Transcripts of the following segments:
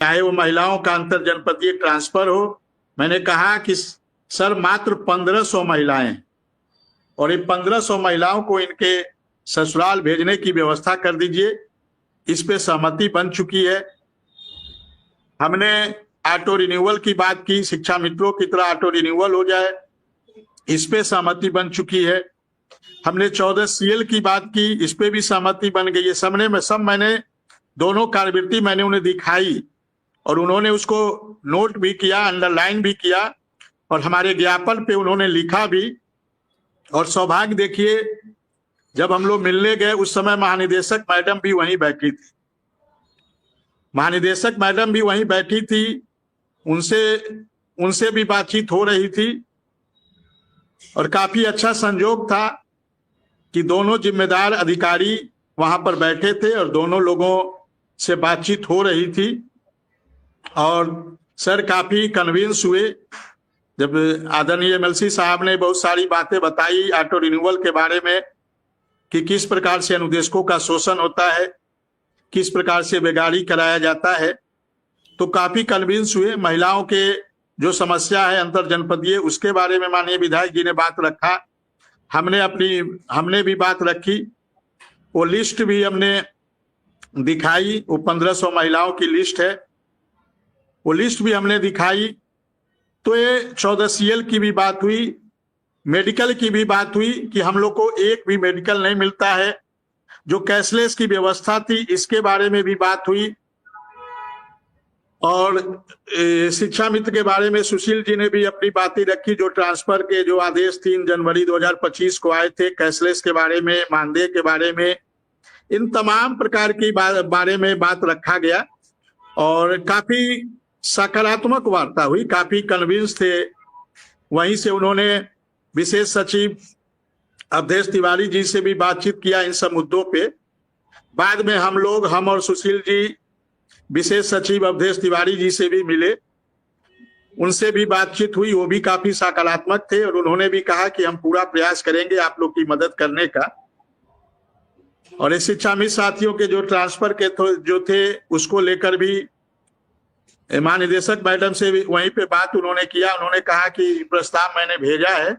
चाहे वो महिलाओं का अंतर जनपदीय ट्रांसफर हो। मैंने कहा कि सर मात्र 1500 महिलाएं हैं और ये 1500 महिलाओं को इनके ससुराल भेजने की व्यवस्था कर दीजिए। इस पे सहमति बन चुकी है। हमने ऑटो रिन्यूअल की बात की, शिक्षा मित्रों की तरह ऑटो रिन्यूअल हो जाए, इस पे सहमति बन चुकी है। हमने 14 CL की बात की, इस पे भी सहमति बन गई है। सब मैंने दोनों कार्यवृत्ति मैंने उन्हें दिखाई और उन्होंने उसको नोट भी किया, अंडरलाइन भी किया और हमारे ज्ञापन पे उन्होंने लिखा भी। और सौभाग्य देखिए, जब हम लोग मिलने गए उस समय महानिदेशक मैडम भी वहीं बैठी थी। महानिदेशक मैडम भी वहीं बैठी थी, उनसे भी बातचीत हो रही थी और काफी अच्छा संजोग था कि दोनों जिम्मेदार अधिकारी वहां पर बैठे थे और दोनों लोगों से बातचीत हो रही थी। और सर काफी कन्विंस हुए जब आदरणीय MLC साहब ने बहुत सारी बातें बताई ऑटो रिन्यूअल के बारे में कि किस प्रकार से अनुदेशकों का शोषण होता है, किस प्रकार से बेगारी कराया जाता है। तो काफी कन्विंस हुए। महिलाओं के जो समस्या है अंतर जनपदीय, उसके बारे में माननीय विधायक जी ने बात रखा, हमने भी बात रखी। वो लिस्ट भी हमने दिखाई, वो 1500 महिलाओं की लिस्ट है, वो लिस्ट भी हमने दिखाई। तो ये 14 CL की भी बात हुई, मेडिकल की भी बात हुई कि हम लोग को एक भी मेडिकल नहीं मिलता है। जो कैशलेस की व्यवस्था थी, इसके बारे में भी बात हुई। और शिक्षा मित्र के बारे में सुशील जी ने भी अपनी बातें रखी। जो ट्रांसफर के जो आदेश 3 जनवरी 2025 को आए थे, कैशलेस के बारे में, मानदेय के बारे में, इन तमाम प्रकार की बारे में बात रखा गया और काफी सकारात्मक वार्ता हुई, काफी कन्विंस थे। वहीं से उन्होंने विशेष सचिव अवधेश तिवारी जी से भी बातचीत किया इन सब मुद्दों पे। बाद में हम और सुशील जी विशेष सचिव अवधेश तिवारी जी से भी मिले, उनसे भी बातचीत हुई, वो भी काफी सकारात्मक थे और उन्होंने भी कहा कि हम पूरा प्रयास करेंगे आप लोग की मदद करने का। और इस शिक्षा मित्र साथियों के जो ट्रांसफर के जो थे, उसको लेकर भी महानिदेशक मैडम से भी वहीं पे बात उन्होंने किया। उन्होंने कहा कि प्रस्ताव मैंने भेजा है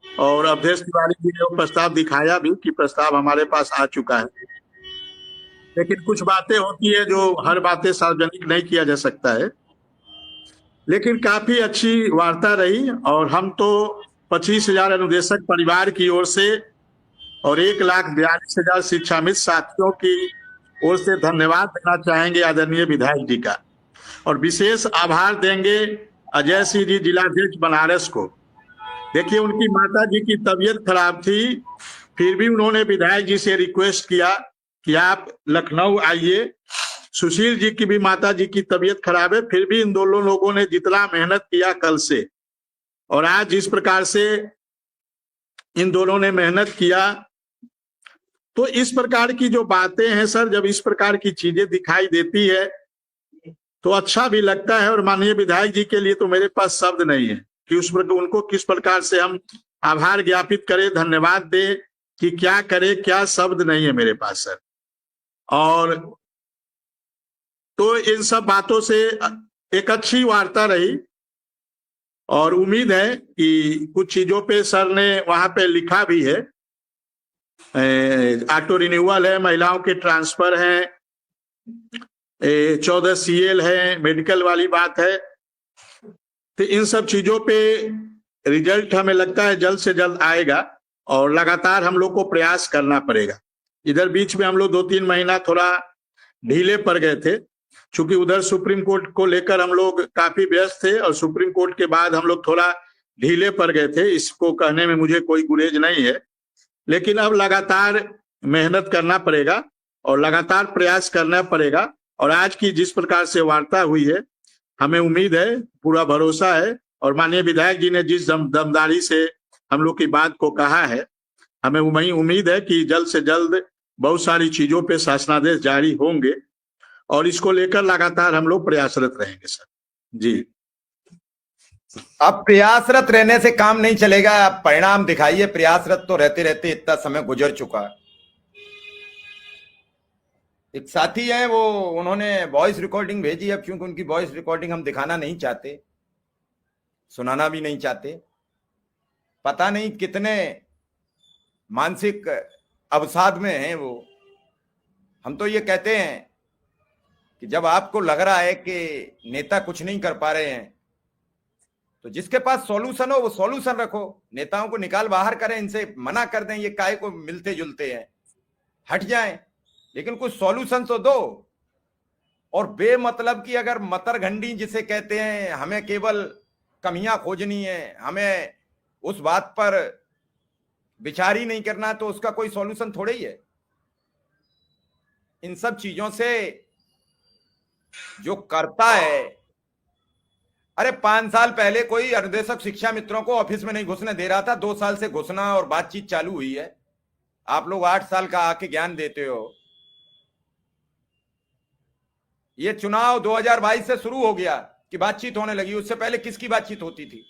और अवधेश तिवारी जी ने वो प्रस्ताव दिखाया भी कि प्रस्ताव हमारे पास आ चुका है। लेकिन कुछ बातें होती है जो हर बातें सार्वजनिक नहीं किया जा सकता है। लेकिन काफी अच्छी वार्ता रही और हम तो 25,000 अनुदेशक परिवार की ओर से और 1,42,000 शिक्षा मित्र साथियों की ओर से धन्यवाद देना चाहेंगे आदरणीय विधायक जी का। और विशेष आभार देंगे अजय सिंह जी, जिलाध्यक्ष बनारस को। देखिए, उनकी माता जी की तबीयत खराब थी, फिर भी उन्होंने विधायक जी से रिक्वेस्ट किया कि आप लखनऊ आइए। सुशील जी की भी माता जी की तबीयत खराब है, फिर भी इन दोनों लोगों ने जितना मेहनत किया कल से और आज जिस प्रकार से इन दोनों ने मेहनत किया, तो इस प्रकार की जो बातें हैं सर, जब इस प्रकार की चीजें दिखाई देती है तो अच्छा भी लगता है। और माननीय विधायक जी के लिए तो मेरे पास शब्द नहीं है कि उनको किस प्रकार से हम आभार ज्ञापित करें, धन्यवाद दें, कि क्या करें, क्या शब्द नहीं है मेरे पास सर। और तो इन सब बातों से एक अच्छी वार्ता रही और उम्मीद है कि कुछ चीजों पे सर ने वहां पे लिखा भी है, ऑटो रिन्यूअल है, महिलाओं के ट्रांसफर है, 14 CL है, मेडिकल वाली बात है। तो इन सब चीजों पे रिजल्ट हमें लगता है जल्द से जल्द आएगा और लगातार हम लोग को प्रयास करना पड़ेगा। इधर बीच में हम लोग 2-3 महीना थोड़ा ढीले पड़ गए थे, क्योंकि उधर सुप्रीम कोर्ट को लेकर हम लोग काफी व्यस्त थे और सुप्रीम कोर्ट के बाद हम लोग थोड़ा ढीले पड़ गए थे। इसको कहने में मुझे कोई गुरेज नहीं है, लेकिन अब लगातार मेहनत करना पड़ेगा और लगातार प्रयास करना पड़ेगा। और आज की जिस प्रकार से वार्ता हुई है, हमें उम्मीद है, पूरा भरोसा है और माननीय विधायक जी ने जिस दमदारी से हम लोग की बात को कहा है, हमें वही उम्मीद है कि जल्द से जल्द बहुत सारी चीजों पे शासनादेश जारी होंगे और इसको लेकर लगातार हम लोग प्रयासरत रहेंगे सर जी। अब प्रयासरत रहने से काम नहीं चलेगा, आप परिणाम दिखाइए। प्रयासरत तो रहते रहते इतना समय गुजर चुका है। एक साथी हैं वो, उन्होंने वॉइस रिकॉर्डिंग भेजी। अब क्योंकि उनकी वॉइस रिकॉर्डिंग हम दिखाना नहीं चाहते, सुनाना भी नहीं चाहते। पता नहीं कितने मानसिक अवसाद में हैं वो। हम तो ये कहते हैं कि जब आपको लग रहा है कि नेता कुछ नहीं कर पा रहे हैं, तो जिसके पास सॉल्यूशन हो वो सॉल्यूशन रखो। नेताओं को निकाल बाहर करें, इनसे मना कर दें, ये काहे को मिलते जुलते हैं, हट जाएं, लेकिन कुछ सॉल्यूशन तो दो। और बेमतलब की अगर मतरघंडी जिसे कहते हैं, हमें केवल कमियां खोजनी है, हमें उस बात पर विचार ही नहीं करना, तो उसका कोई सॉल्यूशन थोड़े ही है। इन सब चीजों से जो करता है, अरे 5 साल पहले कोई अनुदेशक शिक्षा मित्रों को ऑफिस में नहीं घुसने दे रहा था, 2 साल से घुसना और बातचीत चालू हुई है। आप लोग 8 साल का आके ज्ञान देते हो। ये चुनाव 2022 से शुरू हो गया कि बातचीत होने लगी, उससे पहले किसकी बातचीत होती थी?